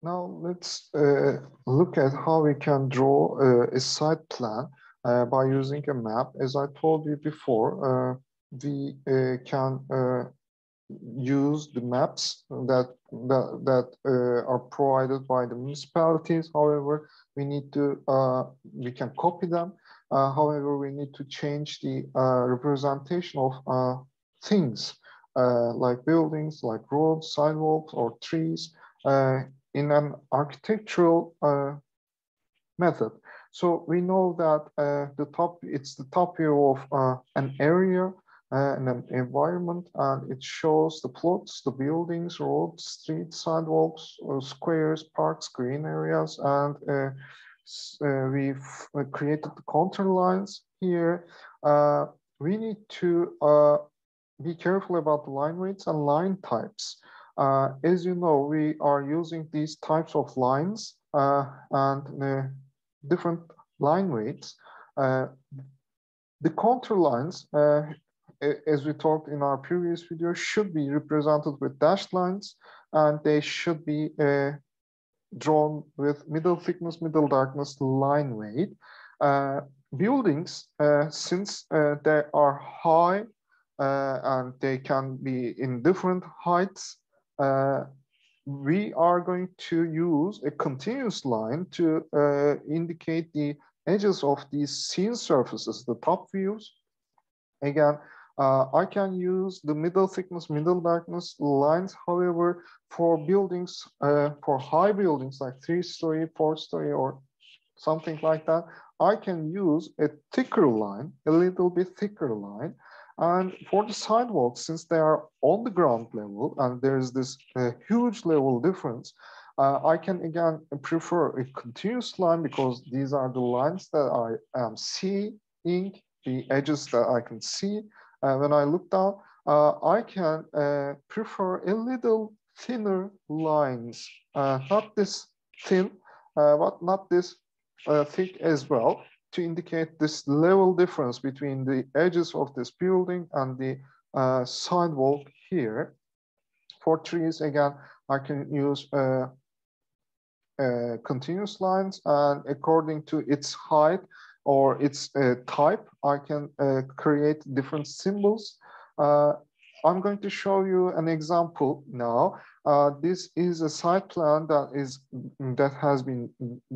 Now let's look at how we can draw a site plan by using a map. As I told you before, we can use the maps that are provided by the municipalities. However, we can copy them. However, we need to change the representation of things like buildings, like roads, sidewalks, or trees in an architectural method. So we know that it's the top view of an area and an environment, and it shows the plots, the buildings, roads, streets, sidewalks, squares, parks, green areas, and we've created the contour lines here. We need to be careful about the line weights and line types. As you know, we are using these types of lines and different line weights. The contour lines, as we talked in our previous video, should be represented with dashed lines, and they should be drawn with middle thickness, middle darkness line weight. Buildings, since they are high and they can be in different heights, we are going to use a continuous line to indicate the edges of these scene surfaces, the top views. Again, I can use the middle thickness, middle darkness lines. However, for buildings, for high buildings like 3-story, 4-story, or something like that, I can use a thicker line, a little bit thicker line. And for the sidewalks, since they are on the ground level and there's this huge level difference, I can again prefer a continuous line because these are the lines that I am seeing, the edges that I can see. When I look down, I can prefer a little thinner lines, not this thin, but not this thick as well, to indicate this level difference between the edges of this building and the sidewalk here. For trees, again, I can use continuous lines, and according to its height or its type, I can create different symbols. I'm going to show you an example now. This is a site plan that has been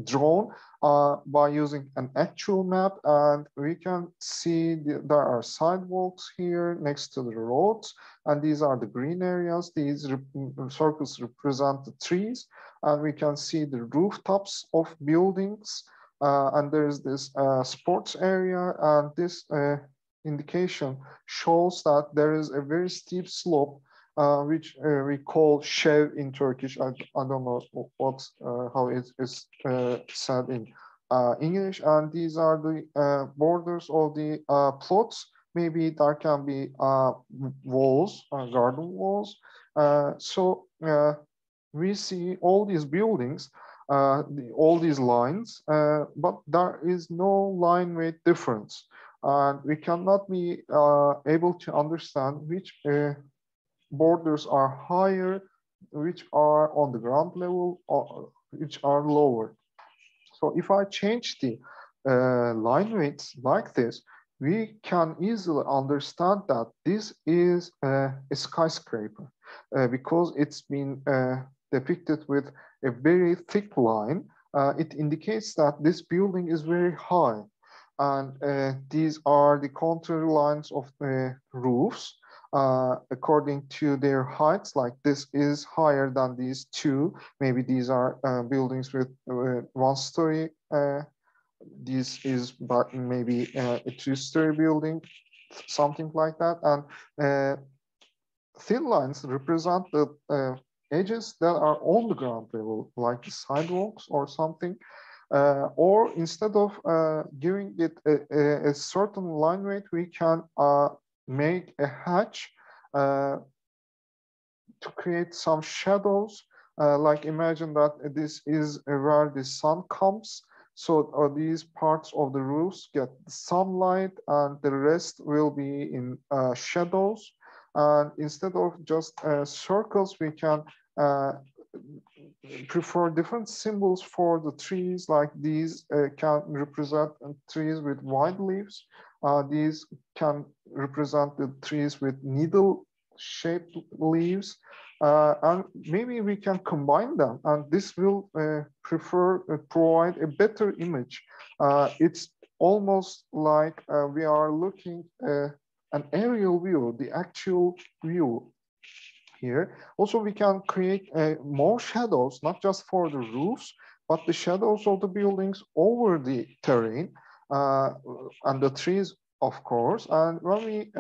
drawn by using an actual map, and we can see there are sidewalks here next to the roads, and these are the green areas. These circles represent the trees, and we can see the rooftops of buildings, and there's this sports area, and this indication shows that there is a very steep slope, which we call shev in Turkish. I don't know how it is said in English. And these are the borders of the plots. Maybe there can be walls, garden walls. So we see all these buildings, all these lines, but there is no line weight difference. And we cannot be able to understand which borders are higher, which are on the ground level, or which are lower. So if I change the line weights like this, we can easily understand that this is a skyscraper because it's been depicted with a very thick line. It indicates that this building is very high. And these are the contour lines of the roofs according to their heights. Like this is higher than these two. Maybe these are buildings with 1-story. This is maybe a 2-story building, something like that. And thin lines represent the edges that are on the ground level, like the sidewalks or something. Or instead of giving it a certain line weight, we can make a hatch to create some shadows. Like imagine that this is where the sun comes. So these parts of the roofs get sunlight and the rest will be in shadows. And instead of just circles, we can prefer different symbols for the trees, like these can represent trees with wide leaves. These can represent the trees with needle-shaped leaves. And maybe we can combine them, and this will provide a better image. It's almost like we are looking an aerial view, the actual view here. Also, we can create more shadows, not just for the roofs, but the shadows of the buildings over the terrain and the trees, of course. And when we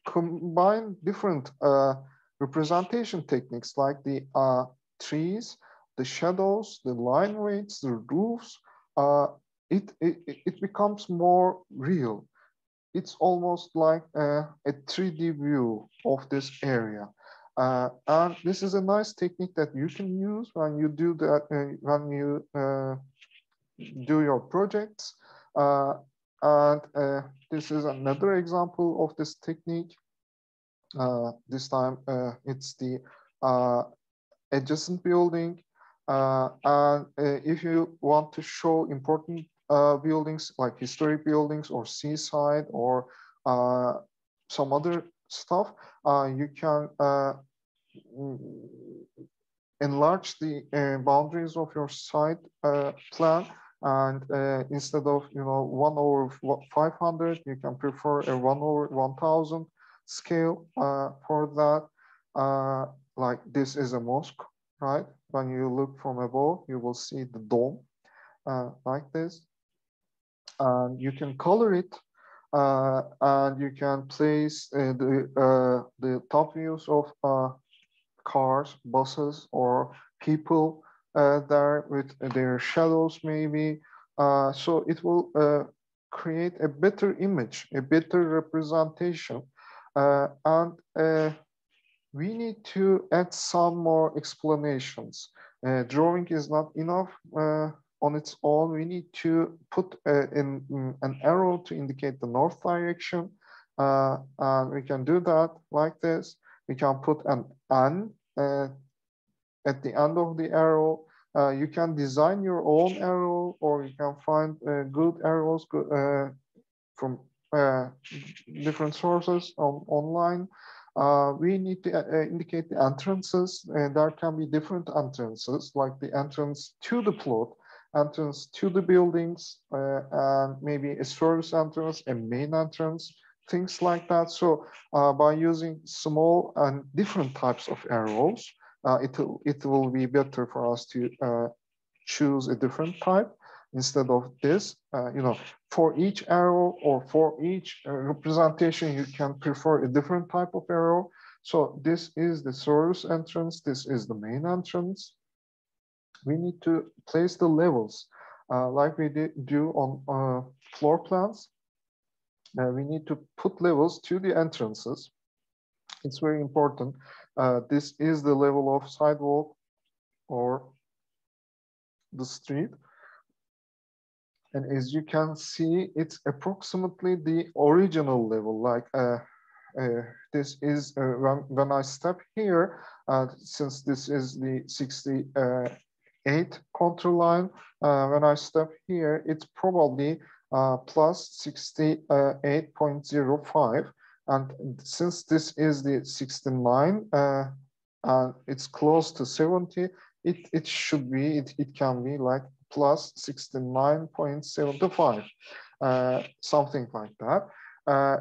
combine different representation techniques like the trees, the shadows, the line weights, the roofs, it becomes more real. It's almost like a 3D view of this area. And this is a nice technique that you can use when you do that, when you do your projects. And this is another example of this technique. This time it's the adjacent building. And if you want to show important buildings like historic buildings or seaside or some other stuff, you can enlarge the boundaries of your site plan, and instead of 1/500, you can prefer a 1/1000 scale for that. Like this is a mosque, right? When you look from above, you will see the dome like this, and you can color it. And you can place the top views of cars, buses, or people there with their shadows maybe. So it will create a better image, a better representation. And we need to add some more explanations. Drawing is not enough on its own. We need to put in an arrow to indicate the north direction. And we can do that like this. We can put an "and" at the end of the arrow. You can design your own arrow, or you can find good arrows from different sources online. We need to indicate the entrances, and there can be different entrances, like the entrance to the plot, entrance to the buildings, and maybe a service entrance, a main entrance, things like that. So by using small and different types of arrows, it will be better for us to choose a different type instead of this. For each arrow or for each representation, you can prefer a different type of arrow. So this is the service entrance. This is the main entrance. We need to place the levels like we do on floor plans. We need to put levels to the entrances. It's very important. This is the level of sidewalk or the street. And as you can see, it's approximately the original level. Like this is when I step here, since this is the 68 contour line, when I step here, it's probably plus 68.05. And since this is the 69 and it's close to 70, it should be, it can be like plus 69.75, something like that.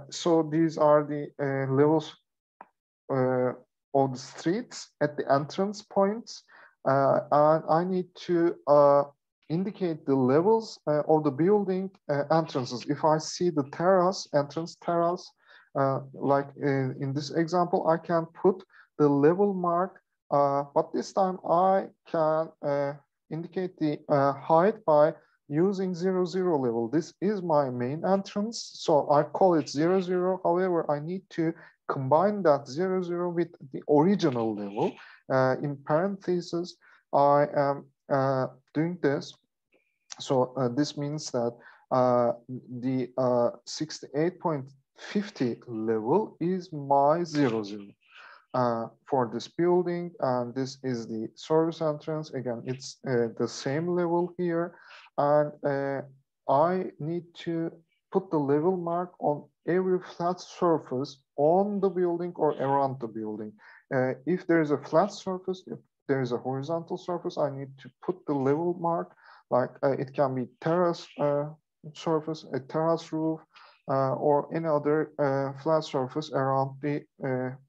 So these are the levels of the streets at the entrance points. And I need to indicate the levels of the building entrances. If I see the terrace, entrance terrace, like in this example, I can put the level mark, but this time I can indicate the height by using 00 level. This is my main entrance, so I call it 00. However, I need to combine that 00 with the original level. In parentheses, I am doing this. So this means that the 68.50 level is my 00. for this building, and this is the service entrance. Again, it's the same level here, and I need to put the level mark on every flat surface on the building or around the building. If there is a flat surface, if there is a horizontal surface, I need to put the level mark, like it can be terrace surface, a terrace roof, or any other flat surface around the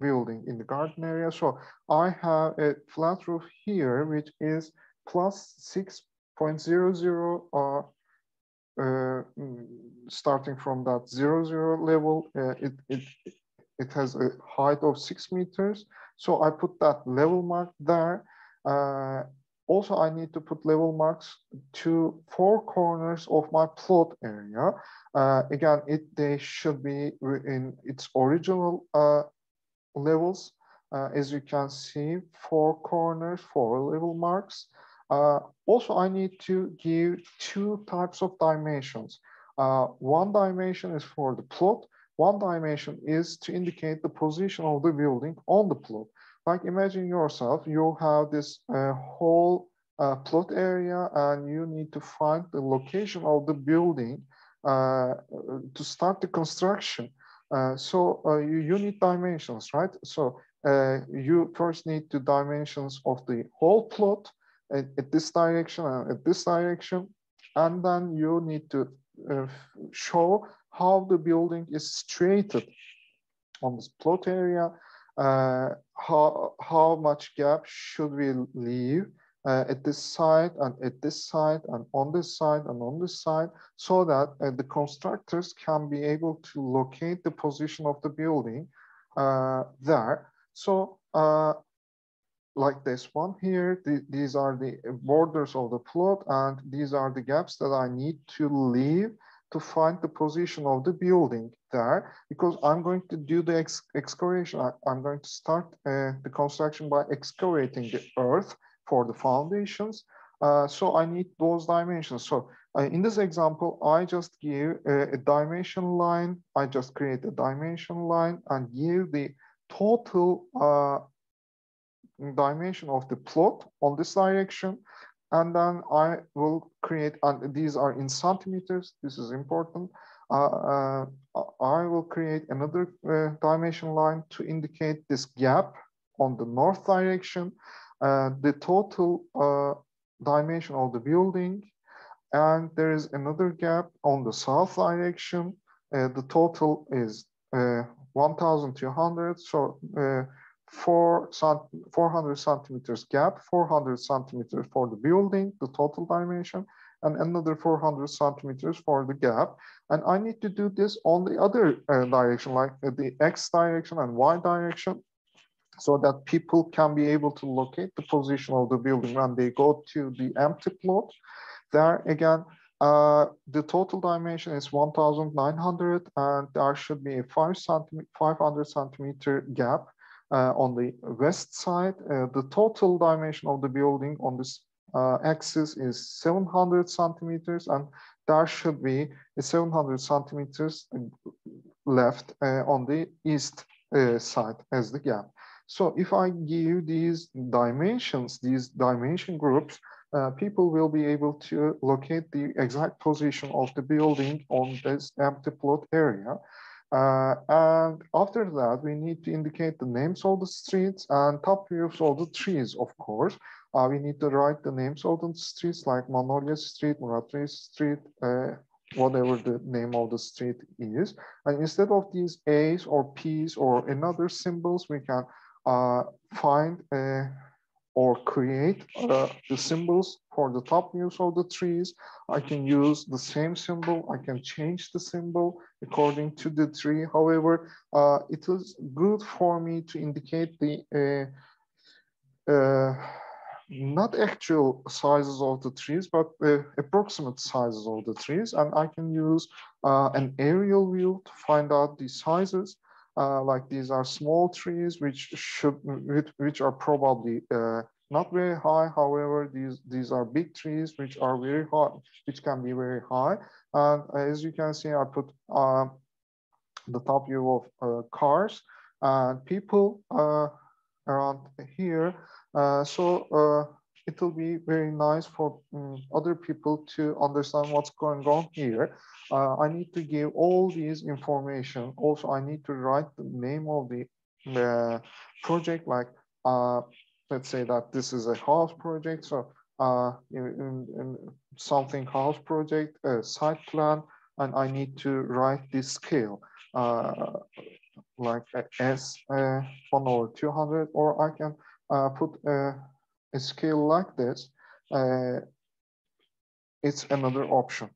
building in the garden area. So I have a flat roof here, which is plus 6.00 starting from that 0, level. It has a height of 6 meters. So I put that level mark there. Also, I need to put level marks to 4 corners of my plot area. Again, they should be in its original levels. As you can see, 4 corners, 4 level marks. Also, I need to give 2 types of dimensions. One dimension is for the plot. One dimension is to indicate the position of the building on the plot. Like imagine yourself, you have this whole plot area and you need to find the location of the building to start the construction. So you need dimensions, right? So you first need the dimensions of the whole plot at this direction and at this direction. And then you need to show how the building is situated on this plot area, how much gap should we leave at this side and at this side and on this side and on this side, so that the constructors can be able to locate the position of the building there. So like this one here, these are the borders of the plot, and these are the gaps that I need to leave to find the position of the building there, because I'm going to do the excavation. I'm going to start the construction by excavating the earth for the foundations. So I need those dimensions. So in this example, I just give a dimension line. I just create a dimension line and give the total dimension of the plot on this direction. And then I will create, and these are in centimeters, this is important. I will create another dimension line to indicate this gap on the north direction, the total dimension of the building. And there is another gap on the south direction. The total is 1,200. So 400 centimeters gap, 400 centimeters for the building, the total dimension, and another 400 centimeters for the gap. And I need to do this on the other direction, like the X direction and Y direction, so that people can be able to locate the position of the building when they go to the empty plot. There again, the total dimension is 1,900, and there should be a 500 centimeter gap on the west side. The total dimension of the building on this axis is 700 centimeters, and there should be a 700 centimeters left on the east side as the gap. So if I give these dimensions, these dimension groups, people will be able to locate the exact position of the building on this empty plot area. And after that, we need to indicate the names of the streets and top views of the trees, of course. We need to write the names of the streets like Manolya Street, Murat Reis Street, whatever the name of the street is. And instead of these A's or P's or another symbols, we can find or create the symbols for the top views of the trees. I can use the same symbol. I can change the symbol according to the tree. However, it is good for me to indicate the not actual sizes of the trees, but approximate sizes of the trees. And I can use an aerial view to find out the sizes. Like these are small trees, which are probably not very high. However, these are big trees, which are very high, which can be very high. And as you can see, I put the top view of cars and people around here. So it will be very nice for other people to understand what's going on here. I need to give all these information. Also, I need to write the name of the project, like let's say that this is a house project. So in something house project, site plan, and I need to write this scale. Like S 1/200, or I can put a scale like this. It's another option.